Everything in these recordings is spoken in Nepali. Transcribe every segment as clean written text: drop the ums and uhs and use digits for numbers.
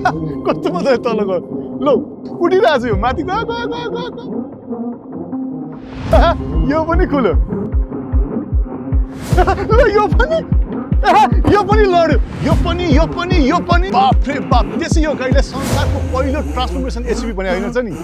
कस्तो मजाले तल गयो ल उडिरहेको छ यो माथि यो पनि खुल्यो ल यो पनि लड्यो यो पनि बाफ रे बाफ त्यसै यो गाडीले संसारको पहिलो ट्रान्सफर्मेसन एसयुभी भने होइन छ नि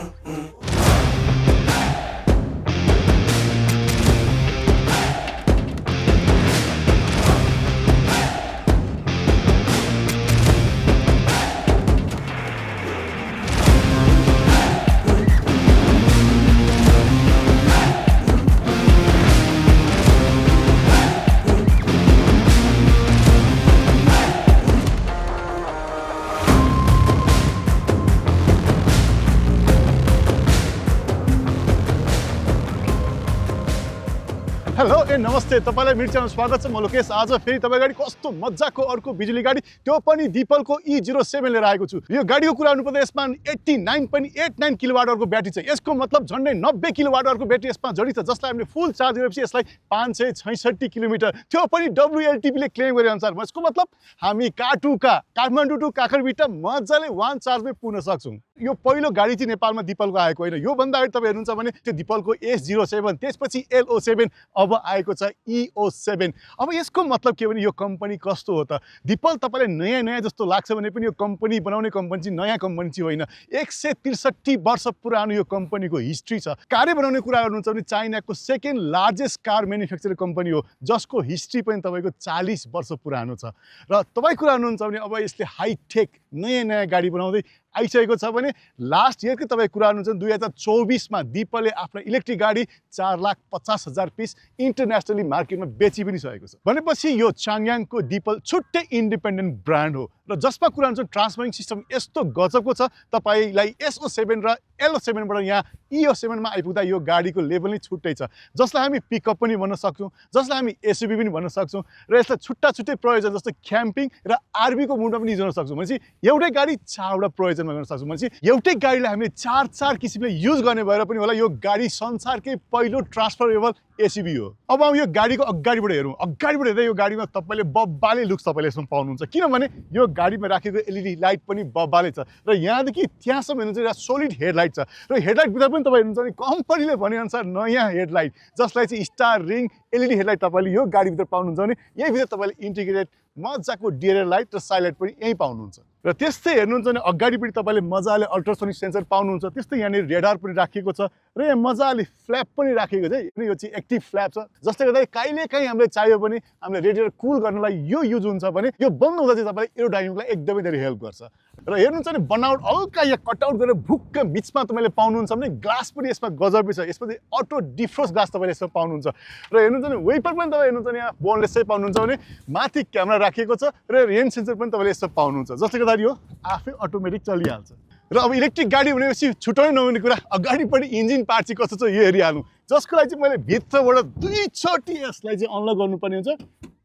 हेलो नमस्ते तपाईलाई मेरो च्यानलमा स्वागत छ म लोकेश आज फेरि तपाईँ गाडी कस्तो मजाको अर्को बिजुली गाडी त्यो पनि दिपलको E07 लिएर आएको छु यो गाडीको कुरा गर्नुपर्दा यसमा 89.89 किलोवाट आवरको ब्याट्री छ यसको मतलब झन्डै 90 किलोवाट आवरको ब्याट्री यसमा जडित छ जसलाई हामीले फुल चार्ज गरेपछि यसलाई 566 किलोमिटर त्यो पनि WLTP ले क्लेम गरे अनुसार यसको मतलब हामी काठमाडौँ टु काँकरभिट्टा मजाले वान चार्जमै पुग्न सक्छौं यो पहिलो गाडी चाहिँ नेपालमा दिपलको आएको होइन यो भन्दा अगाडि तपाईँ हेर्नुहुन्छ भने त्यो दिपलको S07 त्यसपछि LO7 अब आएको छ E07 अब यसको मतलब के भने यो कम्पनी कस्तो हो त दिपल तपाईलाई नयाँ जस्तो लाग्छ भने पनि यो कम्पनी बनाउने कम्पनी चाहिँ नयाँ कम्पनी चाहिँ होइन 163 वर्ष पुरानो यो कम्पनीको हिस्ट्री छ कार बनाउने कुरा गर्नुहुन्छ भने चाइनाको second largest car manufacture company हो जसको हिस्ट्री पनि तपाईको 40 वर्ष पुरानो छ र तपाई कुरा गर्नुहुन्छ भने अब यसले हाइटेक नयाँ गाडी बनाउँदै आइसकेको छ भने लास्ट इयरको तपाईँ कुरा गर्नुहुन्छ 2024 मा दिपलले आफ्नो इलेक्ट्रिक गाडी 4,50,000 पिस इन्टरनेसनली मार्केटमा बेची पनि सकेको छ भनेपछि यो चाङयाङको दिपल छुट्टै इन्डिपेन्डेन्ट ब्रान्ड हो र जसमा कुरा हुन्छ ट्रान्सफर्मिङ सिस्टम यस्तो गजबको छ तपाईलाई SO7 र LO7 बाट यहाँ E07 मा आइपुग्दा यो गाडीको लेभल नै छुट्टै छ जसलाई हामी पिकअप पनि भन्न सक्छौं जसलाई हामी एसयुभी पनि भन्न सक्छौं र यसलाई छुट्टै प्रयोजन जस्तो क्याम्पिङ र आरबी को मुडमा पनि युज गर्न सक्छौं भनेपछि एउटै गाडी चारवटा प्रयोजनमा गर्न सक्छौं भनेपछि एउटै गाडीलाई हामीले चार किसिमले युज गर्ने भएर पनि होला यो गाडी संसारकै पहिलो ट्रान्सफरेबल एसयुभी हो अब यो गाडीको अगाडिबाट हेरौं अगाडिबाट हेर्दा यो गाडीमा तपाईले बब्बाले लुक्स तपाईले यसमा पाउनुहुन्छ किनभने यो गाडीमा राखेको एलईडी लाइट पनि बब्बाले छ र यहाँदेखि त्यहाँसम्म हेर्नुहुन्छ एउटा सोलिड हेडलाइट छ र हेडलाइट भित्र पनि तपाईँ हेर्नुहुन्छ भने कम्पनीले भने अनुसार नयाँ हेडलाइट जसलाई चाहिँ स्टार रिङ एलईडी हेडलाइट तपाईले यो गाडीभित्र पाउनुहुन्छ भने यही भित्र तपाईले इन्टिग्रेटेड मजाको डिआरएल लाइट र साइलाइट पनि यही पाउनुहुन्छ र त्यस्तै हेर्नुहुन्छ भने अगाडिपट्टि तपाईले मजाले अल्ट्रासोनिक सेन्सर पाउनुहुन्छ त्यस्तै यहाँ रेडार पनि राखिएको छ र यहाँ मजाले फ्ल्याप पनि राखिएको छ यो चाहिँ एक्टिभ फ्ल्याप छ जसले गर्दा कहिलेकाहीँ हामीलाई चाहियो भने हामीले रेडिएटर कुल गर्नलाई यो युज हुन्छ भने यो बन्द हुँदा चाहिँ तपाईलाई एरोडाइनामिकलाई एकदमै धेरै हेल्प गर्छ र हेर्नुहुन्छ भने बनाउट हल्का यहाँ कटआउट गरेर भुक्क बिचमा तपाईले पाउनुहुन्छ भने ग्लास पनि यसमा गजबै छ यसमा चाहिँ अटो डिफ्रोस्ट ग्लास तपाईले यसमा पाउनुहुन्छ र हेर्नुहुन्छ भने वेपर पनि तपाईँ हेर्नुहुन्छ भने यहाँ बोनलेसै पाउनुहुन्छ भने माथि क्यामेरा राखिएको छ र रेन सेन्सर पनि तपाईले यसमा पाउनुहुन्छ जसले गर्दा यो आफै अटोमेटिक चलिहाल्छ र अब इलेक्ट्रिक गाडी भनेपछि छुटाउनै नहुने कुरा अगाडिपट्टि इन्जिन पार्ट चाहिँ कस्तो छ यो हेरिहाल्नु जसको लागि चाहिँ मैले भित्रबाट दुईचोटि यसलाई चाहिँ अनलक गर्नुपर्ने हुन्छ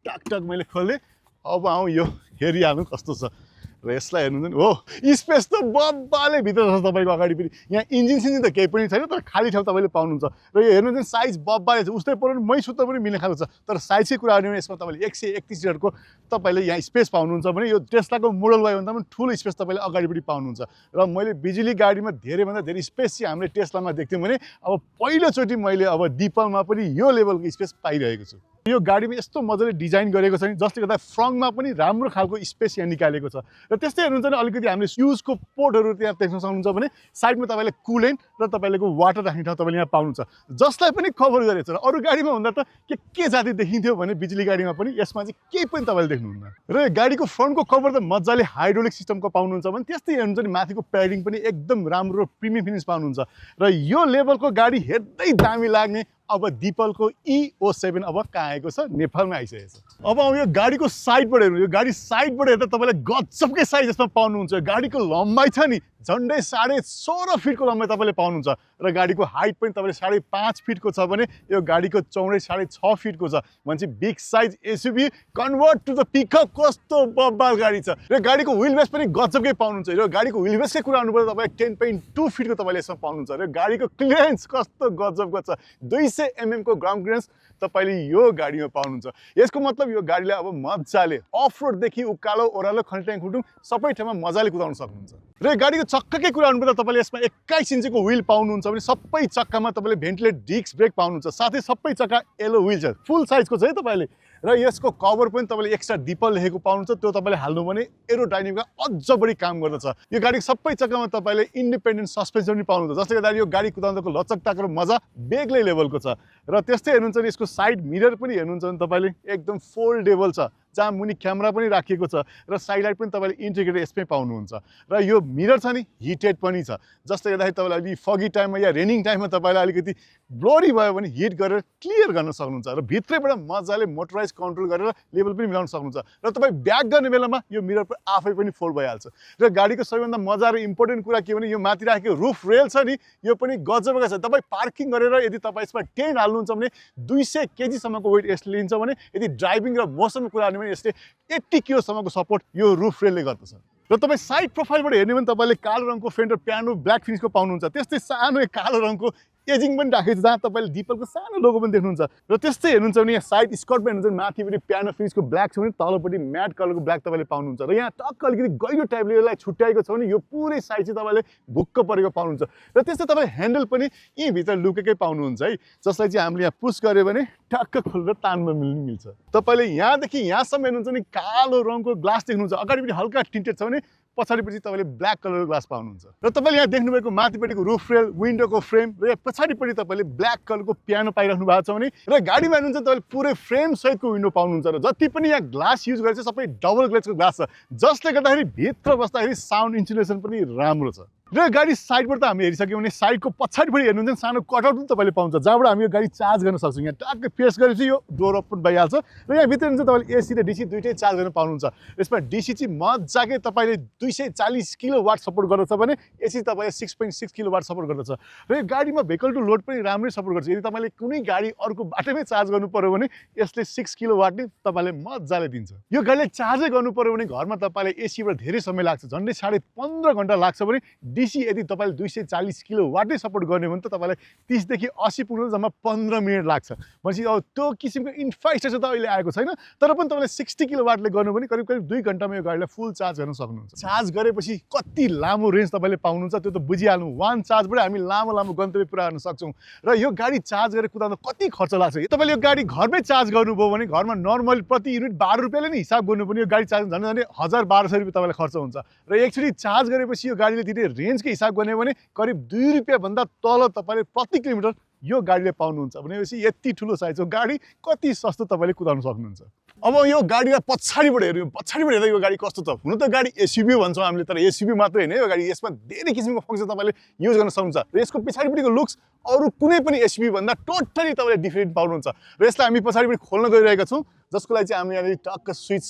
टक मैले खोलेँ अब आउँ यो हेरिहाल्नु कस्तो छ र यसलाई हेर्नुहुन्छ नि हो स्पेस त बब्बाले भित्र छ तपाईको अगाडिपट्टि यहाँ इन्जिन सिन्जिन त केही पनि छैन तर खाली ठाउँ तपाईले पाउनुहुन्छ र यो हेर्नुहुन्छ साइज बब्बाले छ उस्तै पर्यो मै सुत्दा पनि मिल्ने खालको छ तर साइजकै कुरा गर्ने यसमा तपाईले 131 लिटरको तपाईले यहाँ स्पेस पाउनुहुन्छ भने यो टेस्लाको मोडल वाइ भन्दा पनि ठुलो स्पेस तपाईले अगाडिपट्टि पाउनुहुन्छ र मैले बिजुली गाडीमा धेरैभन्दा धेरै स्पेस चाहिँ हामीले टेस्लामा देख्थ्यौँ भने अब पहिलोचोटि मैले अब दिपलमा पनि यो लेभलको स्पेस पाइरहेको छु यो गाडीमा यस्तो मजाले डिजाइन गरेको छ नि जसले गर्दा फ्रन्टमा पनि राम्रो खालको स्पेस यहाँ निकालेको छ र त्यस्तै हेर्नुहुन्छ भने अलिकति हामीले फ्युजको पोर्टहरू त्यहाँ देख्न सक्नुहुन्छ भने साइडमा तपाईले कुलेन्ट र तपाईको वाटर राख्ने ठाउँ तपाईले यहाँ पाउनुहुन्छ जसलाई पनि कभर गरेको छ र अरू गाडीमा भन्दा त के जाति देखिन्थ्यो भने बिजुली गाडीमा पनि यसमा चाहिँ केही पनि तपाईले देख्नुहुन्न र गाडीको फ्रन्टको कभर त मजाले हाइड्रोलिक सिस्टमको पाउनुहुन्छ भने त्यस्तै हेर्नुहुन्छ नि माथिको प्याडिङ पनि एकदम राम्रो प्रिमियम फिनिस पाउनुहुन्छ र यो लेभलको गाडी हेर्दै दामी लाग्ने अब दिपलको E07 अब कहाँ आएको छ नेपालमा आइसकेको छ अब यो गाडीको साइडबाट हेर्नु यो गाडी साइडबाट हेर्दा तपाईलाई गजबकै साइज यसमा पाउनुहुन्छ गाडीको लम्बाइ छ नि झन्डै 16.5 फिटको लम्बाइ तपाईले पाउनुहुन्छ र गाडीको हाइट पनि तपाईले 5.5 फिटको छ भने यो गाडीको चौडाइ 6.5 फिटको छ भनेपछि big size SUV convert to the pickup कस्तो बब्बाल गाडी छ र गाडीको व्हील बेस पनि गजबकै पाउनुहुन्छ र गाडीको व्हील बेसकै कुरा गर्नुपर्दा तपाईले 10.2 फिटको तपाईले यसमा पाउनुहुन्छ र गाडीको क्लियरेन्स कस्तो गजबको छ 200 mm को ग्राउन्ड क्लियरेन्स तपाईँले यो गाडीमा पाउनुहुन्छ। यसको मतलब यो गाडीलाई अब मजाले अफ रोडदेखि उकालो ओह्रालो खन्ट्याङ खुटुङ सबै ठाउँमा मजाले कुदाउन सक्नुहुन्छ। र यो गाडीको चक्काकै कुरा गर्नुपर्दा तपाईँले यसमा 21 इन्चको व्हिल पाउनुहुन्छ भने सबै चक्कामा तपाईँले भेन्टिलेट डिस्क ब्रेक पाउनुहुन्छ। साथै सबै चक्का एलो व्हिल छ, फुल साइजको छ है तपाईँले। र यसको कभर पनि तपाईँले एक्स्ट्रा डिपल लेखेको पाउनुहुन्छ, त्यो तपाईँले हाल्नु भने एरोडाइनामिकमा अझ बढी काम गर्दछ। यो गाडीको सबै चक्कामा तपाईँले इन्डिपेन्डेन्ट सस्पेन्सन पनि पाउनुहुन्छ, जसले गर्दा यो गाडी कुदाउँदाको लचकताको मजा बेग्लै लेभलको छ। र त्यस्तै हेर्नुहुन्छ भने यसको साइड मिरर पनि हेर्नुहुन्छ भने तपाईँले एकदम फोल्डेबल छ, जहाँ मुनि क्यामेरा पनि राखिएको छ र साइड लाइट पनि तपाईँले इन्टिग्रेटेड यसमै पाउनुहुन्छ। र यो मिरर छ नि हिटेड पनि छ, जसले गर्दाखेरि तपाईँलाई अलि फगी टाइममा या रेनिङ टाइममा तपाईँलाई अलिकति ब्लोरी भयो भने हिट गरेर क्लियर गर्न सक्नुहुन्छ। र भित्रैबाट मजाले मोटराइज कन्ट्रोल गरेर लेभल पनि मिलाउन सक्नुहुन्छ। र तपाईँ ब्याक गर्ने बेलामा यो मिरर आफै पनि फोल्ड भइहाल्छ। र गाडीको सबैभन्दा मजा र इम्पोर्टेन्ट कुरा के भने यो माथि राखेको रुफ रेल छ नि, यो पनि गजबका छ। तपाईँ पार्किङ गरेर यदि तपाईँ यसमा टेन्ट हाल्नुहुन्छ भने 200 केजीसम्मको वेट यसले लिन्छ भने यदि ड्राइभिङ र मोसनको कुरा भने यसले 80 किलोसम्मको सपोर्ट यो रुफ रेलले गर्दछ। र तपाईँ साइड प्रोफाइलबाट हेर्ने भने तपाईँले कालो रङको फेन्डर पियानो ब्ल्याक फिनिसको पाउनुहुन्छ। त्यस्तै सानो कालो रङको एजिङ पनि राखेको छ, जहाँ तपाईँले डिपलको सानो लोगो पनि देख्नुहुन्छ। र त्यस्तै हेर्नुहुन्छ भने यहाँ साइड स्कर्टमा हेर्नुहुन्छ भने माथिपट्टि पियानो फिनिसको ब्ल्याक छ भने तलपट्टि म्याट कलरको ब्ल्याक तपाईँले पाउनुहुन्छ। र यहाँ टक्क अलिकति गहिरो टाइपले यसलाई छुट्याएको छ भने यो पुरै साइड चाहिँ तपाईँले भुक्क परेको पाउनुहुन्छ। र त्यस्तै तपाईँले ह्यान्डल पनि यहीँभित्र लुकेकै पाउनुहुन्छ है, जसलाई चाहिँ हामीले यहाँ पुस गऱ्यो भने टक्क खोलेर तान्न मिल्छ। तपाईँले यहाँदेखि यहाँसम्म हेर्नुहुन्छ भने कालो रङको ग्लास देख्नुहुन्छ, अगाडिपट्टि हल्का टिन्टेड छ भने पछाडिपट्टि तपाईँले ब्ल्याक कलरको ग्लास पाउनुहुन्छ। र तपाईँले यहाँ देख्नुभएको माथिपट्टिको रुफ रेल, विन्डोको फ्रेम र यहाँ पछाडिपट्टि तपाईँले ब्ल्याक कलरको पियानो पाइराख्नु भएको छ भने र गाडीमा हेर्नुहुन्छ तपाईँले पुरै फ्रेम सहितको विन्डो पाउनुहुन्छ। र जति पनि यहाँ ग्लास युज गरेको छ सबै डबल ग्लेजको ग्लास छ, जसले गर्दाखेरि भित्र बस्दाखेरि साउन्ड इन्सुलेसन पनि राम्रो छ। र गाडी साइडबाट त हामी हेरिसक्यौँ भने साइडको पछाडिपट्टि हेर्नुहुन्छ सानो कटआउट पनि तपाईँले पाउँछ, जहाँबाट हामी यो गाडी चार्ज गर्न सक्छौँ। यहाँ टक्कै प्रेस गरेपछि यो डोर ओपन भइहाल्छ। र यहाँ भित्र हुन्छ तपाईँले एसी र डिसी दुइटै चार्ज गर्न पाउनुहुन्छ। यसमा डिसी चाहिँ मजाकै तपाईँले 240 किलोवाट सपोर्ट गर्दछ भने एसी तपाईँले 6.6 किलोवाट सपोर्ट गर्दछ। र यो गाडीमा भेहिकल टु लोड पनि राम्रै सपोर्ट गर्छ। यदि तपाईँले कुनै गाडी अर्को बाटोमै चार्ज गर्नु पर्यो भने यसले 6 किलोवाट नै तपाईँले मजाले दिन्छ। यो गाडीलाई चार्जै गर्नु पर्यो भने घरमा तपाईँले एसीबाट धेरै समय लाग्छ, झन्डै 15.5 घन्टा लाग्छ भने डिसी यदि तपाईँले 240 किलोवाटै सपोर्ट गर्ने भने त तपाईँलाई 30 देखि 80 पुग्नु जम्मा 15 मिनट लाग्छ। भनेपछि अब त्यो किसिमको इन्फ्रास्ट्रक्चर त अहिले आएको छैन, तर पनि तपाईँले 60 किलोवाटले गर्नु भने करिब 2 घन्टामा यो गाडीलाई फुल चार्ज गर्न सक्नुहुन्छ। चार्ज गरेपछि कति लामो रेन्ज तपाईँले पाउनुहुन्छ त्यो त बुझिहाल्नु। वान चार्जबाट हामी लामो गन्तव्य पुरा गर्न सक्छौँ। र यो गाडी चार्ज गरेर कुदाउँदा कति खर्च लाग्छ? तपाईँले यो गाडी घरमै चार्ज गर्नुभयो भने घरमा नर्मली प्रति युनिट 12 रुपियाँले नै हिसाब गर्नु पनि यो गाडी चार्ज झन्डै 1200 रुपियाँ तपाईँलाई खर्च हुन्छ। र एकचोटि चार्ज गरेपछि यो गाडीले दिने रेन्जकै हिसाब गर्ने भने करिब 2 रुपियाँभन्दा तल तपाईँले प्रति किलोमिटर यो गाडीले पाउनुहुन्छ। भनेपछि यति ठुलो साइजको गाडी कति सस्तो तपाईँले कुदाउन सक्नुहुन्छ। अब यो गाडीलाई पछाडिबाट हेऱ्यौँ, पछाडिबाट हेर्दा यो गाडी कस्तो छ? हुन त गाडी एसयुभी भन्छौँ हामीले, तर एसयुभी मात्रै होइन यो गाडी, यसमा धेरै किसिमको फङ्सन तपाईँले युज गर्न सक्नुहुन्छ। र यसको पछाडिपट्टिको लुक्स अरू कुनै पनि एसयुभी भन्दा टोटली तपाईँले डिफ्रेन्ट पाउनुहुन्छ। र यसलाई हामी पछाडिपट्टि खोल्न गइरहेका छौँ, जसको लागि चाहिँ हामीले यहाँनिर टक्क स्विच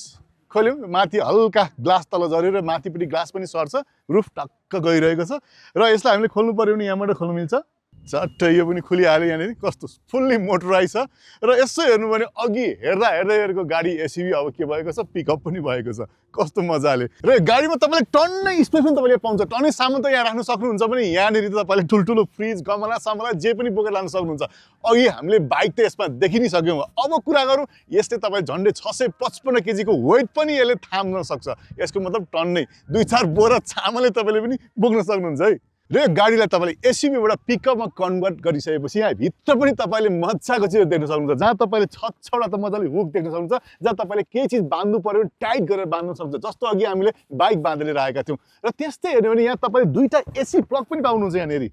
खोल्यौँ, माथि हल्का ग्लास तल झऱ्यो र माथिपट्टि ग्लास पनि सर्छ, रुफ टक्क गइरहेको छ। र यसलाई हामीले खोल्नु पर्यो भने यहाँबाट खोल्नु मिल्छ, चट्ट यो पनि खुलिहाल्यो। यहाँनिर कस्तो फुल्ली मोटराइज छ। र यसो हेर्नु भने अघि हेर्दा गाडी एसयुभी अब के भएको छ, पिकअप पनि भएको छ, कस्तो मजाले। र गाडीमा तपाईँले टन्नै स्पेस पनि तपाईँले पाउँछ, टन्नै सामान त यहाँ राख्न सक्नुहुन्छ भने यहाँनिर तपाईँले ठुल्ठुलो फ्रिज गमला समला जे पनि बोकेर लान सक्नुहुन्छ। अघि हामीले बाइक त यसमा देखि नै सक्यौँ। अब कुरा गरौँ, यसले तपाईँ झन्डै 655 केजीको वेट पनि यसले थाम्न सक्छ। यसको मतलब टन्नै 2-4 बोरा चामलले तपाईँले पनि बोक्न सक्नुहुन्छ है। र यो गाडीलाई तपाईँले एसयुभीबाट पिकअपमा कन्भर्ट गरिसकेपछि यहाँ भित्र पनि तपाईँले मजाको चिज देख्न सक्नुहुन्छ, जहाँ तपाईँले छवटा त मजाले हुक देख्न सक्नुहुन्छ, जहाँ तपाईँले केही चिज बाँध्नु पर्यो भने टाइट गरेर बाँध्न सक्नुहुन्छ, जस्तो अघि हामीले बाइक बाँधेर राखेका थियौँ। र त्यस्तै हेर्ने भने यहाँ तपाईँले 2टा एसी प्लग पनि पाउनुहुन्छ। यहाँनिर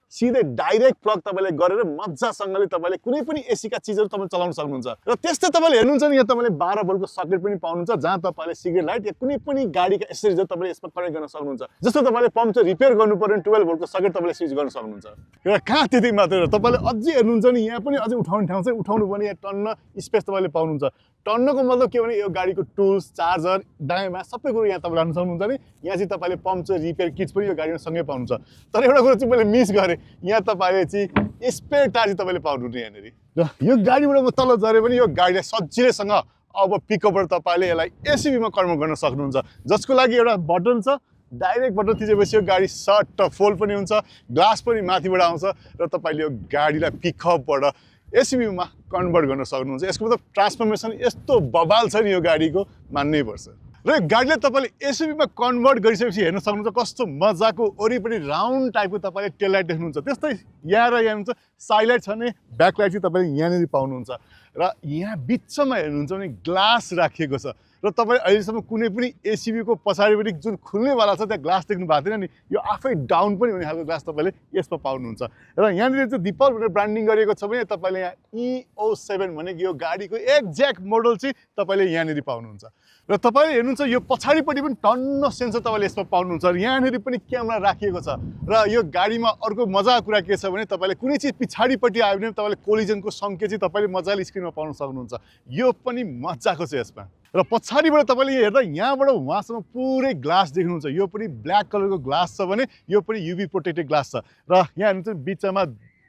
सिधै डाइरेक्ट प्लग तपाईँले गरेर मजासँगले तपाईँले कुनै पनि एसीका चिजहरू तपाईँले चलाउन सक्नुहुन्छ। र त्यस्तै तपाईँले हेर्नुहुन्छ भने यहाँ तपाईँले 12 भोल्टको सकेट पनि पाउनुहुन्छ, जहाँ तपाईँले सिगरेट लाइट या कुनै पनि गाडीका एसेसरिजहरू तपाईँले यसमा कनेक्ट गर्न सक्नुहुन्छ। जस्तो तपाईँले पम्पचर रिपेयर गर्नु पर्यो भने 12 भोल्टको सकेट तपाईँले स्विच गर्न सक्नुहुन्छ। र कहाँ त्यति मात्रै, तपाईँले अझै हेर्नुहुन्छ भने यहाँ पनि अझै उठाउने ठाउँ चाहिँ उठाउनु पनि यहाँ टन्न स्पेस तपाईँले पाउनुहुन्छ। टन्नको मतलब के भने यो गाडीको टुल्स, चार्जर, दायाँमा सबै कुरो यहाँ तपाईँले राख्न सक्नुहुन्छ भने यहाँ चाहिँ तपाईँले पम्पचर रिपेयर किट्स पनि यो गाडीमा सँगै पाउनुहुन्छ। तर एउटा कुरो चाहिँ मैले मिस गरेँ, यहाँ तपाईँले चाहिँ स्पेयर टायर चाहिँ तपाईँले पाउनुहुन्न यहाँनिर। र यो गाडीबाट म तल झऱ्यो भने यो गाडीलाई सजिलैसँग अब पिकअपबाट तपाईँले यसलाई एसयुभीमा कन्भर्ट गर्न सक्नुहुन्छ, जसको लागि एउटा बटन छ, डाइरेक्ट बटन थिचेपछि यो गाडी सर्ट फोल्ड पनि हुन्छ, ग्लास पनि माथिबाट आउँछ र तपाईँले यो गाडीलाई पिकअपबाट एसयुभीमा कन्भर्ट गर्न सक्नुहुन्छ। यसको मतलब ट्रान्सफर्मेसन यस्तो बबाल छ नि यो गाडीको, मान्नै पर्छ। र यो गाडीले तपाईँले एसयुभीमा कन्भर्ट गरिसकेपछि हेर्न सक्नुहुन्छ कस्तो मजाको वरिपरि राउन्ड टाइपको तपाईँले टेल लाइट देख्नुहुन्छ। त्यस्तै यहाँ र यहाँ हुन्छ साइड लाइट छ भने ब्याक लाइट चाहिँ तपाईँले यहाँनिर पाउनुहुन्छ। र यहाँ बिचमा हेर्नुहुन्छ भने ग्लास राखिएको छ र तपाईँ अहिलेसम्म कुनै पनि एसयुभीको पछाडिपट्टि जुन खुल्नेवाला छ त्यहाँ ग्लास देख्नु भएको थिएन नि, यो आफै डाउन पनि हुने खालको ग्लास तपाईँले यसमा पाउनुहुन्छ। र यहाँनिर चाहिँ दिपल भनेर ब्रान्डिङ गरिएको छ भने तपाईँले यहाँ EO7 भनेको यो गाडीको एक्ज्याक्ट मोडल चाहिँ तपाईँले यहाँनिर पाउनुहुन्छ। र तपाईँले हेर्नुहुन्छ यो पछाडिपट्टि पनि टन्न सेन्सर तपाईँले यसमा पाउनुहुन्छ। र यहाँनिर पनि क्यामेरा राखिएको छ। र यो गाडीमा अर्को मजाको कुरा के छ भने तपाईँले कुनै चिज पछाडिपट्टि आयो भने तपाईँले कोलिजनको सङ्केत चाहिँ तपाईँले मजाले स्क्रिनमा पाउन सक्नुहुन्छ। यो पनि मजाको छ यसमा। र पछाडिबाट तपाईँले हेर्दा यहाँबाट उहाँसम्म पुरै ग्लास देख्नुहुन्छ। यो पनि ब्ल्याक कलरको ग्लास छ भने यो पनि युभी प्रोटेक्टेड ग्लास छ। र यहाँ हेर्नुहुन्छ बिचमा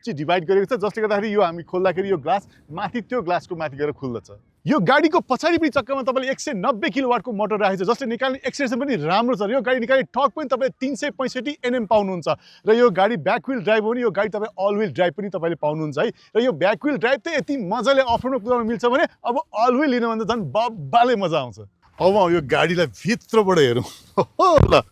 चाहिँ डिभाइड गरेको छ, जसले गर्दाखेरि यो हामी खोल्दाखेरि यो ग्लास माथि त्यो ग्लासको माथि गएर खुल्दछ। यो गाडीको पछाडिपट्टि चक्कामा तपाईँले 190 किलोवाटको मोटर राखेको छ, जसले निकाल्ने एक्सेलेरेसन पनि राम्रो छ। यो गाडी निकाल्ने टर्क पनि तपाईँले 365 Nm पाउनुहुन्छ। र यो गाडी ब्याक व्हिल ड्राइभ हो भने यो गाडी तपाईँ अल व्हिल ड्राइभ पनि तपाईँले पाउनुहुन्छ है। र यो ब्याक व्हिल ड्राइभ चाहिँ यति मजाले अफरोडमा कुदाउन मिल्छ भने अब अल व्हिल लिनु भन्दा झन् बब्बाले मजा आउँछ। अब यो गाडीलाई भित्रबाट हेरौँ। ल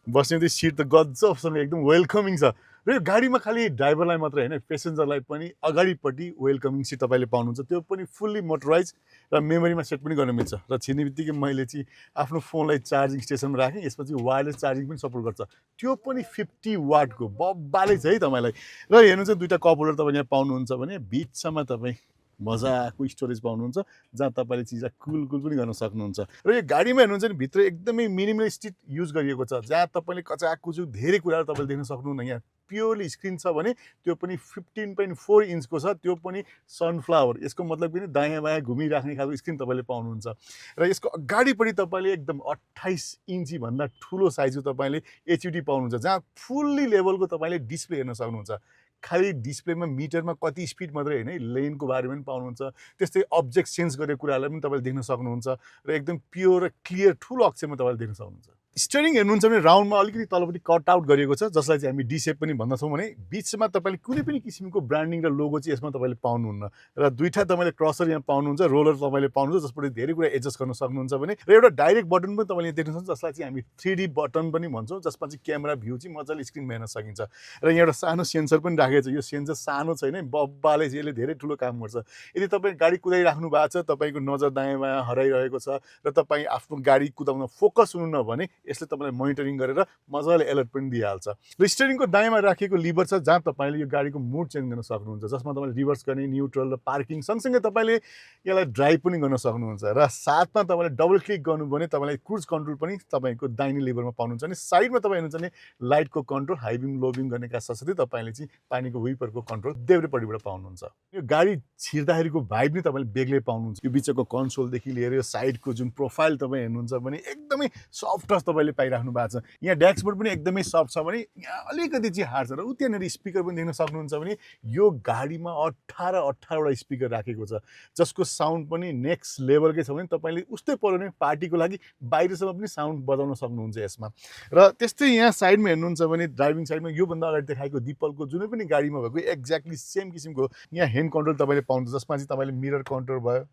बस्ने त्यो सिट त गजबसँग एकदम वेलकमिङ छ। र यो गाडीमा खालि ड्राइभरलाई मात्रै होइन, पेसेन्जरलाई पनि अगाडिपट्टि वेलकमिङ सिट तपाईँले पाउनुहुन्छ। त्यो पनि फुल्ली मोटराइज र मेमोरीमा सेट पनि गर्न मिल्छ। र छिर्ने बित्तिकै मैले चाहिँ आफ्नो फोनलाई चार्जिङ स्टेसनमा राखेँ, यसमा चाहिँ वायरलेस चार्जिङ पनि सपोर्ट गर्छ। त्यो पनि 50 वाटको बब्बाले छ है तपाईँलाई। र हेर्नु चाहिँ दुईवटा कप होल्डर तपाईँले यहाँ पाउनुहुन्छ भने बिचमा तपाईँ मजाको स्टोरेज पाउनुहुन्छ, जहाँ तपाईँले चिजलाई कुल पनि गर्न सक्नुहुन्छ। र यो गाडीमा हेर्नुहुन्छ नि भित्र एकदमै मिनिमलिस्टिक युज गरिएको छ, जहाँ तपाईँले कचाकुचु धेरै कुराहरू तपाईँले देख्न सक्नुहुन्न। यहाँ प्योरली स्क्रिन छ भने त्यो पनि 15.4 इन्चको छ, त्यो पनि सनफ्लावर। यसको मतलब कि दायाँ बायाँ घुमिराख्ने खालको स्क्रिन तपाईँले पाउनुहुन्छ। र यसको अगाडिपट्टि तपाईँले एकदम 28 इन्ची भन्दा ठुलो साइजको तपाईँले HUD पाउनुहुन्छ, जहाँ फुल्ली लेभलको तपाईँले डिस्प्ले हेर्न सक्नुहुन्छ। खालि डिस्प्लेमा मिटरमा कति स्पिड मात्रै होइन, लेनको बारेमा पनि पाउनुहुन्छ। त्यस्तै अब्जेक्ट सेन्स गरेको कुराहरूलाई पनि तपाईँले देख्न सक्नुहुन्छ। र एकदम प्योर र क्लियर ठुलो अक्षरमा तपाईँले देख्न सक्नुहुन्छ। स्टियरिङ हेर्नुहुन्छ भने राउन्डमा अलिकति तलपट्टि कट आउट गरिएको छ, जसलाई चाहिँ हामी डी सेप पनि भन्दछौँ भने बिचमा तपाईँले कुनै पनि किसिमको ब्रान्डिङ र लोगो चाहिँ यसमा तपाईँले पाउनुहुन्न। र दुईवटा तपाईँले क्रसर यहाँ पाउनुहुन्छ, रोलर तपाईँले पाउनुहुन्छ, जसबाट धेरै कुरा एडजस्ट गर्न सक्नुहुन्छ भने। र एउटा डाइरेक्ट बटन पनि तपाईँले देख्न सक्नुहुन्छ, जसलाई चाहिँ हामी 3D बटन पनि भन्छौँ, जसमा चाहिँ क्यामेरा भ्यू चाहिँ मजाले स्क्रिनमा हेर्न सकिन्छ। र यहाँ एउटा सानो सेन्सर पनि राखेको छ। यो सेन्सर सानो छैन, बब्बाले चाहिँ यसले धेरै ठुलो काम गर्छ। यदि तपाईँ गाडी कुदाइराख्नु भएको छ, तपाईँको नजर दायाँ बायाँ हराइरहेको छ र तपाईँ आफ्नो गाडी कुदाउन फोकस हुनुहुन्न भने यसले तपाईँलाई मोनिटरिङ गरेर मजाले अलर्ट पनि दिइहाल्छ। र स्टियरिङको दायाँमा राखेको लिभर छ, जहाँ तपाईँले यो गाडीको मुड चेन्ज गर्न सक्नुहुन्छ, जसमा तपाईँले रिभर्स गर्ने, न्युट्रल र पार्किङ सँगसँगै तपाईँले यसलाई ड्राइभ पनि गर्न सक्नुहुन्छ। र साथमा तपाईँले डबल क्लिक गर्नुभयो भने तपाईँलाई क्रुज कन्ट्रोल पनि तपाईँको दाहिने लिभरमा पाउनुहुन्छ। अनि साइडमा तपाईँ हेर्नुहुन्छ भने लाइटको कन्ट्रोल, हाई बिम लो बिम गर्नेका साथसाथै तपाईँले चाहिँ पानीको विपरको कन्ट्रोल देब्रेपट्टिबाट पाउनुहुन्छ। यो गाडी छिर्दाखेरिको भाइब नै तपाईँले बेग्लै पाउनुहुन्छ। यो बिचको कन्सोलदेखि लिएर यो साइडको जुन प्रोफाइल तपाईँ हेर्नुहुन्छ भने एकदमै सफ्ट टच तपाईँले पाइराख्नु भएको छ। यहाँ ड्यासबोर्ड पनि एकदमै सफ्ट छ भने यहाँ अलिकति चाहिँ हार्ड छ। र त्यहाँनिर स्पिकर पनि देख्न सक्नुहुन्छ भने यो गाडीमा 18वटा स्पिकर राखेको छ, जसको साउन्ड पनि नेक्स्ट लेभलकै छ भने तपाईँले उस्तै पऱ्यो भने पार्टीको लागि बाहिरसम्म पनि साउन्ड बजाउन सक्नुहुन्छ यसमा। र त्यस्तै यहाँ साइडमा हेर्नुहुन्छ भने ड्राइभिङ साइडमा योभन्दा अगाडि देखाएको दिपलको जुनै पनि गाडीमा भएको एक्ज्याक्टली सेम किसिमको यहाँ ह्यान्ड कन्ट्रोल तपाईँले पाउनुहुन्छ, जसमा चाहिँ तपाईँले मिरर कन्ट्रोल भयो,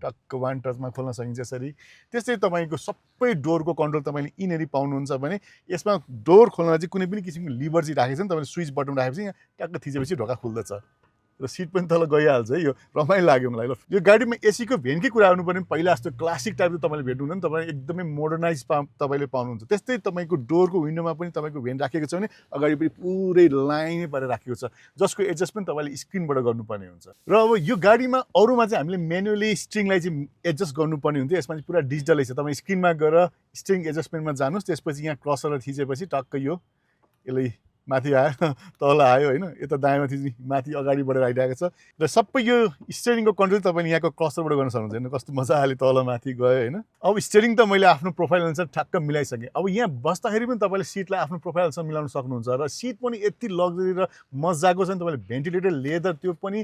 टक्क वान टचमा खोल्न सकिन्छ यसरी। त्यस्तै तपाईँको सबै डोरको कन्ट्रोल तपाईँले यिनीहरू पाउनुहुन्छ भने यसमा डोर खोल्न चाहिँ कुनै पनि किसिमको लिभर चाहिँ राखेको छ नि, तपाईँले स्विच बटन राखेपछि यहाँ टक्क थिचेपछि ढोका खुल्दछ र सिट पनि तल गइहाल्छ है। यो रमाइलो लाग्यो मलाई। ल यो गाडीमा एसीको भेन्टकै कुरा आउनु पर्ने पहिला जस्तो क्लासिक टाइपको तपाईँले भेट्नुहुन्न नि, तपाईँ एकदमै मोडर्नाइज तपाईँले पाउनुहुन्छ। त्यस्तै तपाईँको डोरको विन्डोमा पनि तपाईँको भेन्ट राखेको छ भने अगाडि पनि पुरै लाइनै पारेर राखेको छ, जसको एडजस्टमेन्ट तपाईँले स्क्रिनबाट गर्नुपर्ने हुन्छ। र अब यो गाडीमा अरूमा चाहिँ हामीले म्यानुअली स्ट्रिङलाई चाहिँ एडजस्ट गर्नुपर्ने हुन्थ्यो, यसमा चाहिँ पुरा डिजिटलै छ। तपाईँ स्क्रिनमा गएर स्ट्रिङ एडजस्टमेन्टमा जानुहोस्, त्यसपछि यहाँ क्रसरलाई थिचेपछि टक्क यो यसले माथि आयो, तल आयो होइन, यता दायाँमा थिच्ने माथि अगाडि बढेर आइरहेको छ। र सबै यो स्टियरिङको कन्ट्रोल तपाईँले यहाँको क्रसरबाट गर्न सक्नुहुन्छ। हेर्नु कस्तो मजाले तल माथि गयो होइन। अब स्टियरिङ त मैले आफ्नो प्रोफाइल अनुसार ठ्याक्क मिलाइसकेँ। अब यहाँ बस्दाखेरि पनि तपाईँले सिटलाई आफ्नो प्रोफाइल अनुसार मिलाउन सक्नुहुन्छ। र सिट पनि यति लग्जरी र मजाको छ नि, तपाईँले भेन्टिलेटेड लेदर, त्यो पनि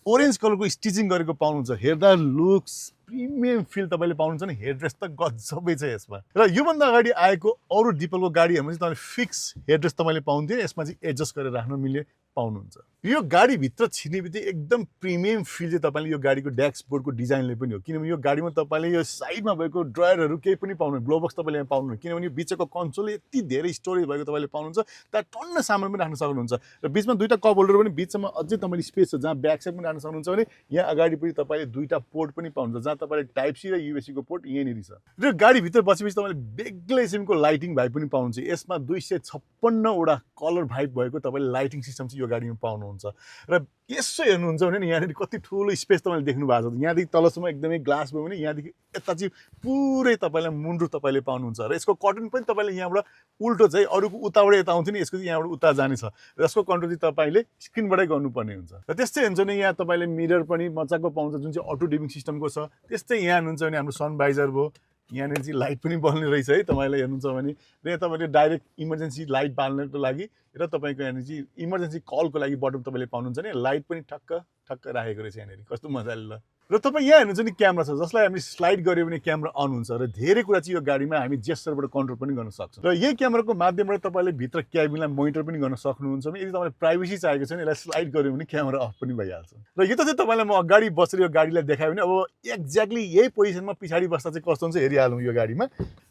ओरेन्ज कलरको स्टिचिङ गरेको पाउनुहुन्छ। हेर्दा लुक्स प्रिमियम फिल तपाईँले पाउनुहुन्छ नि हेडरेस्ट त गजबै छ यसमा र योभन्दा अगाडि आएको अरू डिपलको गाडीहरूमा चाहिँ तपाईँले फिक्स हेडरेस्ट तपाईँले पाउँथ्यो यसमा चाहिँ एडजस्ट गरेर राख्न मिल्ने पाउनुहुन्छ यो गाडीभित्र छिर्ने बित्तिकै एकदम प्रिमियम फिल चाहिँ तपाईँले यो गाडीको ड्यासबोर्डको डिजाइनले पनि हो किनभने यो गाडीमा तपाईँले यो साइडमा भएको ड्रायरहरू केही पनि पाउनुहुन्न ग्लोबक्स तपाईँले यहाँ पाउनुहुन्न किनभने यो बिचको कन्सोल यति धेरै स्टोरेज भएको तपाईँले पाउनुहुन्छ त्यहाँ टन्न सामान पनि राख्न सक्नुहुन्छ र बिचमा दुईवटा कप होल्डर पनि बिचमा अझै तपाईँले स्पेस छ जहाँ ब्याक साइड पनि राख्न सक्नुहुन्छ भने यहाँ अगाडि पनि तपाईँले दुईवटा पोर्ट पनि पाउनुहुन्छ जहाँ तपाईँले टाइप सी र युएससीको पोर्ट यहीँनिर छ र गाडीभित्र बसेपछि तपाईँले बेग्लै किसिमको लाइटिङ भाइब पनि पाउनुहुन्छ यसमा 256वटा कलर भाइब भएको तपाईँले लाइटिङ सिस्टम चाहिँ यो गाडीमा पाउनुहुन्छ र यसो हेर्नुहुन्छ भने नि यहाँनिर कति ठुलो स्पेस तपाईँले देख्नु भएको छ यहाँदेखि तलसम्म एकदमै ग्लास भयो भने यहाँदेखि यता चाहिँ पुरै तपाईँलाई मुन्डु तपाईँले पाउनुहुन्छ र यसको कटन पनि तपाईँले यहाँबाट उल्टो चाहिँ अरूको उताबाट यता आउँथ्यो नि यसको चाहिँ यहाँबाट उता जाने छ र यसको कन्ट्रोल चाहिँ तपाईँले स्क्रिनबाटै गर्नुपर्ने हुन्छ र त्यस्तै हुन्छ भने यहाँ तपाईँले मिरर पनि मजाको पाउँछ जुन चाहिँ अटो डिमिङ सिस्टमको छ त्यस्तै यहाँ हुनुहुन्छ भने हाम्रो सनभाइजर भयो यहाँनिर चाहिँ लाइट पनि बल्ने रहेछ है तपाईँलाई हेर्नुहुन्छ भने र यहाँ तपाईँले डाइरेक्ट इमर्जेन्सी लाइट बाल्नको लागि र तपाईँको यहाँनिर चाहिँ इमर्जेन्सी कलको लागि बटन तपाईँले पाउनुहुन्छ नि लाइट पनि ठक्क ठक्क राखेको रहेछ यहाँनिर कस्तो मजाले ल र तपाईँ यहाँ हेर्नुहुन्छ नि क्यामेरा छ जसलाई हामी स्लाइड गऱ्यो भने क्यामेरा अन हुन्छ र धेरै कुरा चाहिँ यो गाडीमा हामी जेस्चरबाट कन्ट्रोल पनि गर्न सक्छौँ र यही क्यामेराको माध्यमबाट तपाईँले भित्र क्याबिनलाई मोनिटर पनि गर्न सक्नुहुन्छ भने यदि तपाईँलाई प्राइभेसी चाहिएको छ भने यसलाई स्लाइड गऱ्यो भने क्यामेरा अफ पनि भइहाल्छ र यो त चाहिँ तपाईँलाई म अगाडि बसेर यो गाडीलाई देखायो भने अब एक्ज्याक्टली यही पोजिसनमा पछाडि बस्दा चाहिँ कस्तो हुन्छ हेरिहालौँ यो गाडीमा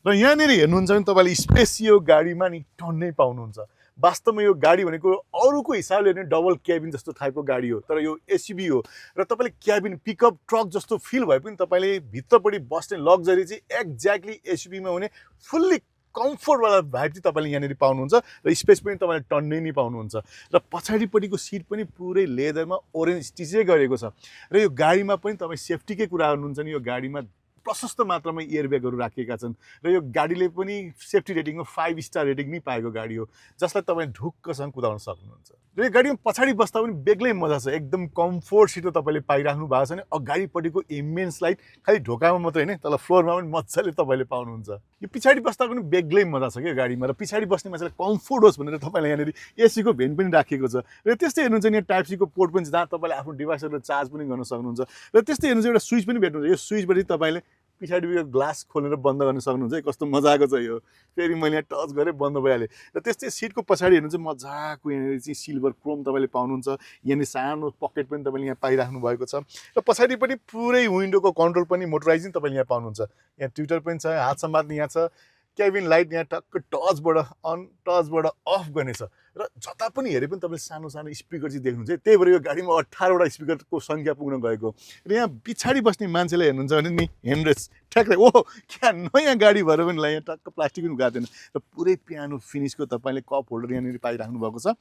र यहाँनिर हेर्नुहुन्छ भने तपाईँले स्पेस यो गाडीमा नि टन्नै पाउनुहुन्छ वास्तवमा यो गाडी भनेको अरूको हिसाबले हेर्ने डबल क्याबिन जस्तो टाइपको गाडी हो तर यो एसयुभी हो र तपाईँले क्याबिन पिकअप ट्रक जस्तो फिल भए पनि तपाईँले भित्रपट्टि बस्ने लग्जरी चाहिँ एक्ज्याक्टली एसयुभीमा हुने फुल्ली कम्फोर्टवाला भाइब चाहिँ तपाईँले यहाँनिर पाउनुहुन्छ र स्पेस पनि तपाईँले टन्नै नै पाउनुहुन्छ र पछाडिपट्टिको सिट पनि पुरै लेदरमा ओरेन्ज स्टिचै गरेको छ र यो गाडीमा पनि तपाईँ सेफ्टीकै कुरा गर्नुहुन्छ नि यो गाडीमा प्रशस्त मात्रामा एयरब्यागहरू राखिएका छन् र यो गाडीले पनि सेफ्टी रेटिङमा 5 स्टार रेटिङ नै पाएको गाडी हो जसलाई तपाईँ ढुक्कसँग कुदाउन सक्नुहुन्छ र यो गाडीमा पछाडि बस्दा पनि बेग्लै मजा छ एकदम कम्फोर्ट सिट तपाईँले पाइराख्नु भएको छ भने अगाडिपट्टिको इमेन्स लाइट खालि ढोकामा मात्रै होइन तल फ्लोरमा पनि मजाले तपाईँले पाउनुहुन्छ यो पछाडि बस्दा पनि बेग्लै मजा छ क्या गाडीमा र पछाडि बस्ने मान्छेलाई कम्फोर्ट होस् भनेर तपाईँलाई यहाँनिर एसीको भेन्ट पनि राखिएको छ र त्यस्तै हेर्नुहुन्छ यहाँ टाइप सीको पोर्ट पनि छ जहाँ तपाईँले आफ्नो डिभाइसहरू चार्ज पनि गर्न सक्नुहुन्छ र त्यस्तै हेर्नुहुन्छ एउटा स्विच पनि भेट्नुहुन्छ यो स्विचबाट तपाईँले पछाडि यो ग्लास खोलेर बन्द गर्न सक्नुहुन्छ है कस्तो मजाको छ यो फेरि मैले यहाँ टच गरेँ बन्द भइहालेँ र त्यस्तै सिटको पछाडि हेर्नु चाहिँ मजाको यहाँनिर चाहिँ सिल्भर क्रोम तपाईँले पाउनुहुन्छ यहाँनिर सानो पकेट पनि तपाईँले यहाँ पाइराख्नु भएको छ र पछाडिपट्टि पुरै विन्डोको कन्ट्रोल पनि मोटराइजिङ तपाईँले यहाँ पाउनुहुन्छ यहाँ ट्विटर पनि छ हात समात्ने यहाँ छ क्याबिन लाइट यहाँ टक्क टचबाट अन टचबाट अफ गर्ने छ र जता पनि हेरे पनि तपाईँले सानो सानो स्पिकर चाहिँ देख्नुहुन्छ त्यही भएर यो गाडीमा 18वटा स्पिकरको सङ्ख्या पुग्न गएको र यहाँ पछाडि बस्ने मान्छेले हेर्नुहुन्छ भने नि ह्यान्डरेस्ट ठ्याक्कै ओहो क्या नयाँ गाडी भएर पनि यहाँ टक्क प्लास्टिक पनि गएको थिएन र पुरै पियानो फिनिसको तपाईँले कप होल्डर यहाँनिर पाइराख्नु भएको छ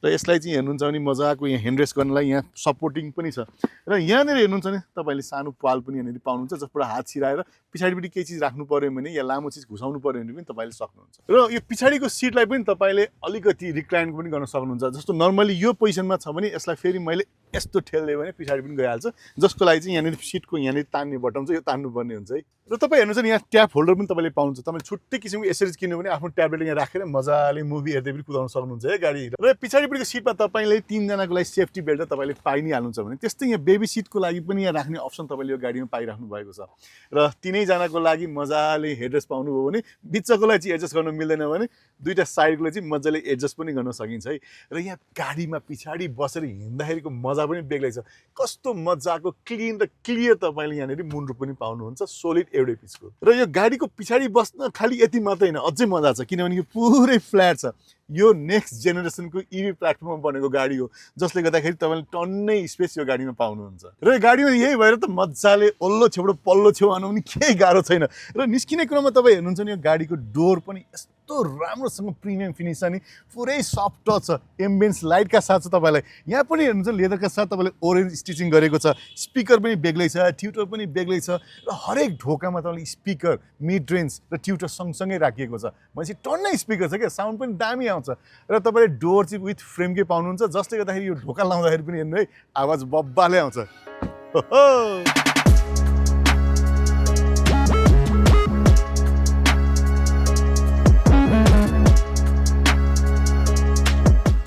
र यसलाई चाहिँ हेर्नुहुन्छ भने मजाको यहाँ ह्यान्डरेस्ट गर्नलाई यहाँ सपोर्टिङ पनि छ र यहाँनिर हेर्नुहुन्छ भने तपाईँले सानो पाल पनि यहाँनिर पाउनुहुन्छ जसबाट हात छिराएर पछाडिपट्टि केही चिज राख्नु पऱ्यो भने या लामो चिज घुसाउनु पऱ्यो भने पनि तपाईँले सक्नुहुन्छ र यो पछाडिको सिटलाई पनि तपाईँले अलिकति रिक्लाइन पनि गर्न सक्नुहुन्छ जस्तो नर्मली यो पोजिसनमा छ भने यसलाई फेरि मैले यस्तो ठेल्दिएँ भने पछाडि पनि गइहाल्छ जसको लागि चाहिँ यहाँनिर सिटको यहाँनिर तान्ने बटन छ यो तान्नुपर्ने हुन्छ है र तपाईँ हेर्नुहुन्छ नि यहाँ ट्याप होल्डर पनि तपाईँले पाउनुहुन्छ तपाईँले छुट्टै किसिमको एसेसरिज किन्नु भने आफ्नो ट्याब्लेट यहाँ राखेर मजाले मुभी हेर्दै पनि कुदाउन सक्नुहुन्छ है गाडी र पछाडिपट्टिको सिटमा तपाईँले 3 जनाको लागि सेफ्टी बेल्ट तपाईँले पाइ नै हाल्नुहुन्छ भने त्यस्तै यहाँ बेबी सिटको लागि पनि यहाँ राख्ने अप्सन तपाईँले यो गाडीमा पाइराख्नु भएको छ र 3 जनाको लागि मजाले हेडरेस्ट पाउनुभयो भने बिचकोलाई चाहिँ एडजस्ट गर्न मिल्दैन भने दुईटा साइडकोलाई चाहिँ मजाले एडजस्ट पनि गर्न सकिन्छ है र यहाँ गाडीमा पछाडि बसेर हिँड्दाखेरिको मजा पनि बेग्लै छ कस्तो मजाको क्लिन र क्लियर तपाईँले यहाँनिर मुन्डु पनि पाउनुहुन्छ सोलिड एउटै पिचको र यो गाडीको पछाडि बस्न खालि यति मात्रै होइन अझै मजा छ किनभने यो पुरै फ्ल्याट छ यो नेक्स्ट जेनेरेसनको इभी प्लेटफर्ममा बनेको गाडी हो जसले गर्दाखेरि तपाईँले टन्नै स्पेस यो गाडीमा पाउनुहुन्छ र यो गाडीमा यही भएर त मजाले ओल्लो छेउबाट पल्लो छेउ आउनु पनि केही गाह्रो छैन र निस्किने क्रममा तपाईँ हेर्नुहुन्छ नि यो गाडीको डोर पनि यस्तो राम्रोसँग प्रिमियम फिनिस छ नि पुरै सफ्ट टच छ एम्बियन्स लाइटका साथ छ तपाईँलाई यहाँ पनि हेर्नुहुन्छ लेदरका साथ तपाईँले ओरेन्ज स्टिचिङ गरेको छ स्पिकर पनि बेग्लै छ ट्युटर पनि बेग्लै छ र हरेक ढोकामा तपाईँले स्पिकर मिड रेन्ज र ट्युटर सँगसँगै राखिएको छ भनेपछि टन्नै स्पिकर छ क्या साउन्ड पनि दामी आउँछ र तपाईँले डोर चाहिँ विथ फ्रेमकै पाउनुहुन्छ जसले गर्दाखेरि यो ढोका लाउँदाखेरि पनि हेर्नु है आवाज बब्बाले आउँछ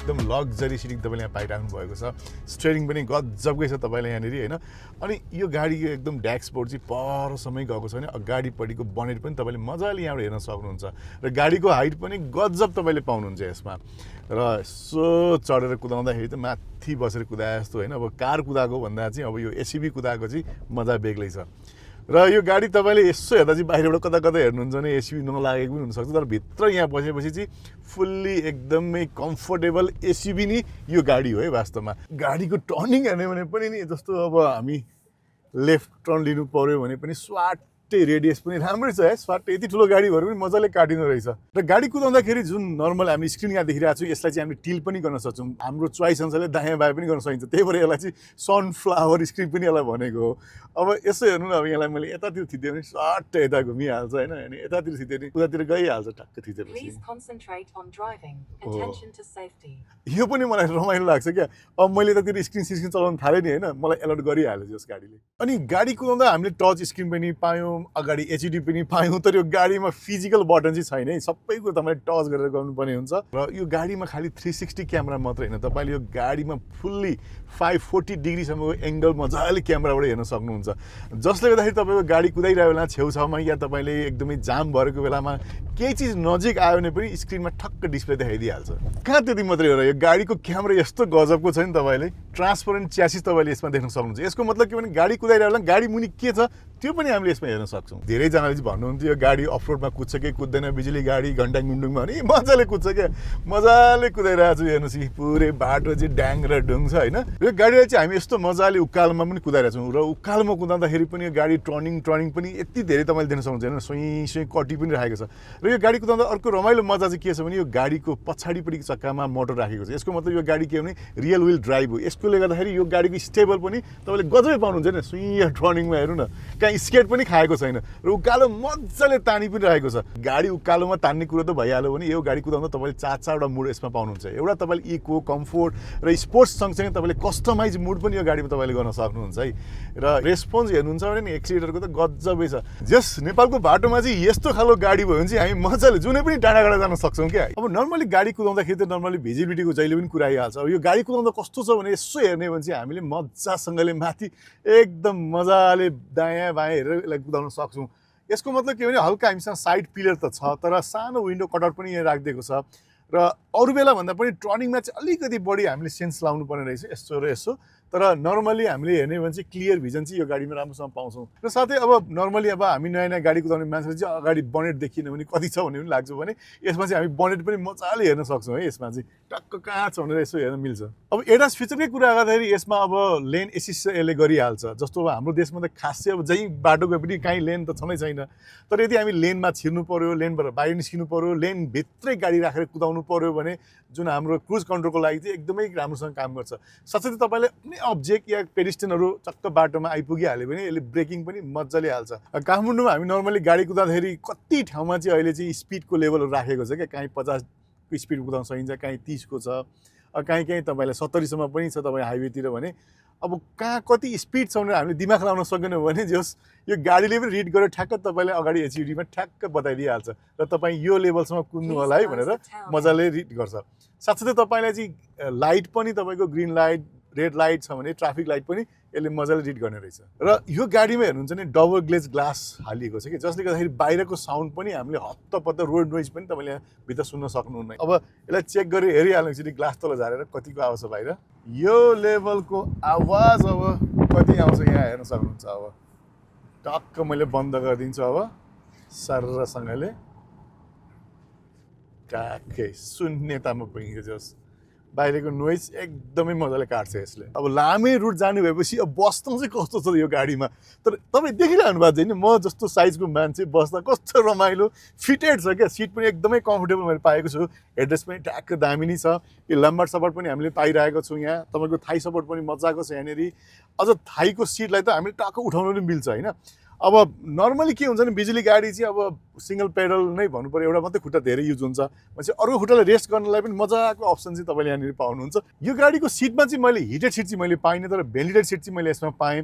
एकदम लग्जरी सिटिङ तपाईँले यहाँ पाइराख्नु भएको छ स्टियरिङ पनि गजबकै छ तपाईँले यहाँनिर होइन अनि यो गाडीको एकदम ड्यासबोर्ड चाहिँ परसम्मै गएको छ भने अगाडिपट्टिको बनेट पनि तपाईँले मजाले यहाँबाट हेर्न सक्नुहुन्छ र गाडीको हाइट पनि गजब तपाईँले पाउनुहुन्छ यसमा र यसो चढेर कुदाउँदाखेरि त माथि बसेर कुदाए जस्तो होइन अब कार कुदाएको भन्दा चाहिँ अब यो एसयुभी कुदाएको चाहिँ मजा बेग्लै छ र यो गाडी तपाईँले यसो हेर्दा चाहिँ बाहिरबाट कता कता हेर्नुहुन्छ भने एसयुभी नलागेको पनि हुनसक्छ तर भित्र यहाँ बसेपछि चाहिँ फुल्ली एकदमै कम्फोर्टेबल एसयुभी नै यो गाडी हो है वास्तवमा गाडीको टर्निङ हेर्ने भने पनि नि जस्तो अब हामी लेफ्ट टर्न लिनु पर्यो भने पनि स्वाटै रेडियस पनि राम्रै छ है स्वाट यति ठुलो गाडी भएर पनि मजाले काटिँदो रहेछ र गाडी कुदाउँदाखेरि जुन नर्मल हामीले स्क्रिन यहाँ देखिरहेको छौँ यसलाई चाहिँ हामीले टिल पनि गर्न सक्छौँ हाम्रो चोइस अनुसारले दायाँ बायाँ पनि गर्न सकिन्छ त्यही भएर यसलाई चाहिँ सनफ्लावर स्क्रिन पनि यसलाई भनेको हो अब यसो हेर्नु न अब यसलाई मैले यतातिर थिच्यो भने सट्ट यता घुमिहाल्छ होइन अनि यतातिर थिच्यो भने उतातिर गइहाल्छ टक्क थिचेपछि यो पनि मलाई रमाइलो लाग्छ क्या अब मैले यतातिर स्क्रिन चलाउनु थालेँ नि होइन मलाई एलर्ट गरिहाल्यो यस गाडीले अनि गाडी कुदाउँदा हामीले टच स्क्रिन पनि पायौँ अगाडि एचडी पनि पायौँ तर यो गाडीमा फिजिकल बटन चाहिँ छैन है सबै कुरो तपाईँले टच गरेर गर्नुपर्ने हुन्छ र यो गाडीमा खालि 360 क्यामेरा मात्रै होइन तपाईँले यो गाडीमा फुल्ली 540 डिग्रीसम्मको एङ्गल मजाले क्यामेराबाट हेर्न सक्नुहुन्छ जसले गर्दाखेरि तपाईँको गाडी कुदाइरहेको बेला छेउछाउमा या तपाईँले एकदमै जाम भरेको बेलामा केही चिज नजिक आयो भने पनि स्क्रिनमा ठक्क डिस्प्ले देखाइदिइहाल्छ कहाँ त्यति मात्रै हो र यो गाडीको क्यामेरा यस्तो गजबको छ नि तपाईँले ट्रान्सपरेन्ट च्यासिस तपाईँले यसमा देख्न सक्नुहुन्छ यसको मतलब के भने गाडी कुदाइरहेको बेला गाडी मुनि के छ त्यो पनि हामीले यसमा हेर्न सक्छौँ धेरैजनाले चाहिँ भन्नुहुन्थ्यो यो गाडी अफरोडमा कुद्छ कि कुद्दैन बिजुली गाडी घन्टा गुन्डुङमा भने मजाले कुद्छ क्या मजाले कुदाइरहेको छु हेर्नुहोस् कि पुरै बाटो चाहिँ ड्याङ र ढुङ छ होइन यो गाडीलाई चाहिँ हामी यस्तो मजाले उकालोमा पनि कुदाइरहेको छौँ र उकालोमा कुदाउँदाखेरि पनि यो गाडी टर्निङ पनि यति धेरै तपाईँले देख्न सक्नुहुन्छ होइन सुई सुई कटी पनि राखेको छ र यो गाडी कुदाउँदा अर्को रमाइलो मजा चाहिँ के छ भने यो गाडीको पछाडिपट्टिको चक्कामा मोटर राखेको छ यसको मतलब यो गाडी के भने रियल व्हिल ड्राइभ हो यसकोले गर्दाखेरि यो गाडीको स्टेबल पनि तपाईँले गजबै पाउनुहुन्छ नि सुई टर्निङमा हेर्नु न कहीँ स्केट पनि खाएको छैन र उकालो मजाले तानी पनि रहेको छ गाडी उकालोमा तान्ने कुरो त भइहाल्यो भने यो गाडी कुदाउँदा तपाईँले चारवटा मुड यसमा पाउनुहुन्छ एउटा तपाईँले इको कम्फोर्ट र स्पोर्ट्स सँगसँगै तपाईँले कस्टमाइज मुड पनि यो गाडीमा तपाईँले गर्न सक्नुहुन्छ है र रेस्पोन्स हेर्नुहुन्छ भने नि एक्सिलेटरको त गजबै छ जस नेपालको बाटोमा चाहिँ यस्तो खालको गाडी भयो भने चाहिँ हामी मजाले जुनै पनि डाँडागाडा जान सक्छौँ क्या अब नर्मली गाडी कुदाउँदाखेरि त नर्मली भिजिबिलिटीको जहिले पनि कुरा आइहाल्छ अब यो गाडी कुदाउँदा कस्तो छ भने यसो हेर्ने भने चाहिँ हामीले मजासँगले माथि एकदम मजाले दायाँ बायाँ हेरेर यसलाई कुदाउन सक्छौँ यसको मतलब के भने हल्का हामीसँग साइड पिलर त छ तर सानो विन्डो कटआउट पनि यहाँ राखिदिएको छ र अरू बेला भन्दा पनि टर्निङमा चाहिँ अलिकति बढी हामीले सेन्स लाउनु पर्ने रहेछ यस्तो र यसो तर नर्मली हामीले हेर्ने भने चाहिँ क्लियर भिजन चाहिँ यो गाडीमा राम्रोसँग पाउँछौँ र साथै अब नर्मली अब हामी नयाँ नयाँ गाडी कुदाउने मान्छेले चाहिँ अगाडि बनेट देखिन भने कति छ भन्ने पनि लाग्छ भने यसमा चाहिँ हामी बनेट पनि मजाले हेर्न सक्छौँ है यसमा चाहिँ टक्क कहाँ छ भनेर यसो हेर्न मिल्छ अब एडास फिचरकै कुरा गर्दाखेरि यसमा अब लेन एसिस्ट यसले गरिहाल्छ जस्तो अब हाम्रो देशमा त खासै अब जहीँ बाटो गए पनि काहीँ लेन त छँदै छैन तर यदि हामी लेनमा छिर्नु पर्यो लेनबाट बाहिर निस्किनु पर्यो लेनभित्रै गाडी राखेर कुदाउनु पर्यो भने जुन हाम्रो क्रुज कन्ट्रोलको लागि चाहिँ एकदमै राम्रोसँग काम गर्छ साथसाथै तपाईँले कुनै अब्जेक्ट या पेडिस्ट्रियनहरू चक्क बाटोमा आइपुगिहाल्यो भने यसले ब्रेकिङ पनि मजाले हाल्छ काठमाडौँमा हामी नर्मली गाडी कुदाउँदाखेरि कति ठाउँमा चाहिँ अहिले चाहिँ स्पिडको लेभलहरू राखेको छ क्या काहीँ 50को स्पिड कुदाउन सकिन्छ काहीँ 30को छ कहीँ कहीँ तपाईँलाई 70सम्म पनि छ तपाईँ हाइवेतिर भने अब कहाँ कति स्पिड छ भनेर हामीले दिमाग लाउन सकेनौँ भने जस यो गाडीले पनि रिड गरेर ठ्याक्क तपाईँलाई अगाडि एचयुडीमा ठ्याक्क बताइदिइहाल्छ र तपाईँ यो लेभलसम्म कुद्नु होला है भनेर मजाले रिड गर्छ साथसाथै तपाईँलाई चाहिँ लाइट पनि तपाईँको ग्रिन लाइट रेड लाइट छ भने ट्राफिक लाइट पनि यसले मजाले रिड गर्ने रहेछ र यो गाडीमा हेर्नुहुन्छ नि डबल ग्लेज ग्लास हालिएको छ कि जसले गर्दाखेरि बाहिरको साउन्ड पनि हामीले हत्तपत्त रोड नोइज पनि तपाईँले यहाँ भित्र सुन्न सक्नुहुन्न अब यसलाई चेक गरेर हेरिहाल्नु ग्लास तल झारेर कतिको आउँछ बाहिर यो लेभलको आवाज अब कति आउँछ यहाँ हेर्न सक्नुहुन्छ अब टक्क मैले बन्द गरिदिन्छु अब सरसँगले ट्याक्कै सुन्ने तामा पुगिन्छ जस बाहिरको नोइज एकदमै मजाले काट्छ यसले अब लामै रुट जानु भएपछि अब बस्न चाहिँ कस्तो छ यो गाडीमा तर तपाईँ देखिरहनु भएको छैन म जस्तो साइजको मान्छे बस्दा कस्तो रमाइलो फिटेड छ क्या सिट पनि एकदमै कम्फोर्टेबल मैले पाएको छु हेडरेस्ट पनि ट्याक्क दामी नै छ यो लम्बर सपोर्ट पनि हामीले पाइरहेको छौँ यहाँ तपाईँको थाई सपोर्ट पनि मजाको छ यहाँनिर अझ थाईको सिटलाई त हामीले टक्क उठाउनु पनि मिल्छ होइन अब नर्मली के हुन्छ भने बिजुली गाडी चाहिँ अब सिंगल पेडल नै भन्नु पर्यो एउटा मात्रै खुट्टा धेरै युज हुन्छ भनेपछि अरू खुट्टालाई रेस्ट गर्नलाई पनि मजाको अप्सन चाहिँ तपाईँले यहाँनिर पाउनुहुन्छ यो गाडीको सिटमा चाहिँ मैले हिटेड सिट चाहिँ मैले पाइनँ तर भेन्टिलेटेड सिट चाहिँ मैले यसमा पाएँ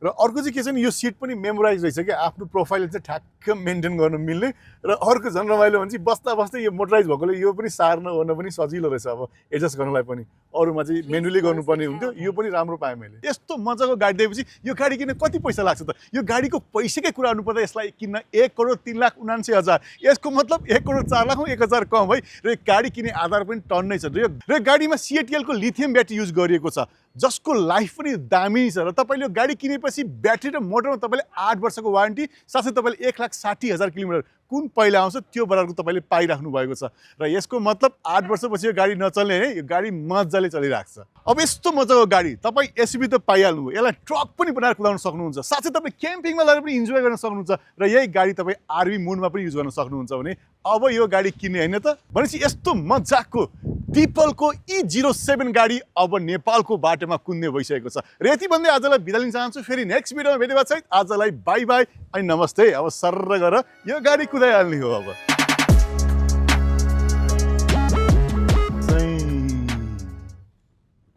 र अर्को चाहिँ के छ नि यो सिट पनि मेमोराइज रहेछ क्या आफ्नो प्रोफाइल चाहिँ ठ्याक्क मेन्टेन गर्न मिल्ने र अर्को झन् रमाइलो भने चाहिँ बस्दा बस्दै यो मोटराइज भएकोले यो पनि सार्न ओर्न पनि सजिलो रहेछ अब एडजस्ट गर्नलाई पनि अरूमा चाहिँ मेनुअली गर्नुपर्ने हुन्थ्यो यो पनि राम्रो पाएँ मैले यस्तो मजाको गाडी दिएपछि यो गाडी किन्न कति पैसा लाग्छ त यो गाडीको पैसाकै कुरा गर्नुपर्दा यसलाई किन्न 1,03,79,000 यसको मतलब 1,04,01,000 कम है र यो गाडी किन्ने आधार पनि टन नै छ र यो गाडीमा CATL को लिथियम ब्याट्री युज गरिएको छ जसको लाइफ पनि दामी छ र तपाईँले यो गाडी किनेपछि ब्याट्री र मोटरमा तपाईँले 8 वर्षको वारेन्टी साथै तपाईँले 1,60,000 किलोमिटर कुन पहिला आउँछ त्यो बराबरको तपाईँले पाइराख्नु भएको छ र यसको मतलब 8 वर्षपछि यो गाडी नचल्ने है यो गाडी मजाले चलिरहेको छ अब यस्तो मजाको गाडी तपाईँ एसयुभी त पाइहाल्नुभयो यसलाई ट्रक पनि बनाएर कुदाउन सक्नुहुन्छ साथै तपाईँ क्याम्पिङमा लगेर पनि इन्जोय गर्न सक्नुहुन्छ र यही गाडी तपाईँ आरभी मोडमा पनि युज गर्न सक्नुहुन्छ भने अब यो गाडी किन्ने होइन त भनेपछि यस्तो मजाको दिपलको E07 गाडी अब नेपालको बाटोमा कुद्ने भइसकेको छ र यति भन्दै आजलाई बिदा लिन चाहन्छु फेरि नेक्स्ट भिडियोमा भेट्ने बात छ आजलाई बाई बाई अनि नमस्ते अब सर्र गरेर यो गाडी कुदाइहाल्ने हो अब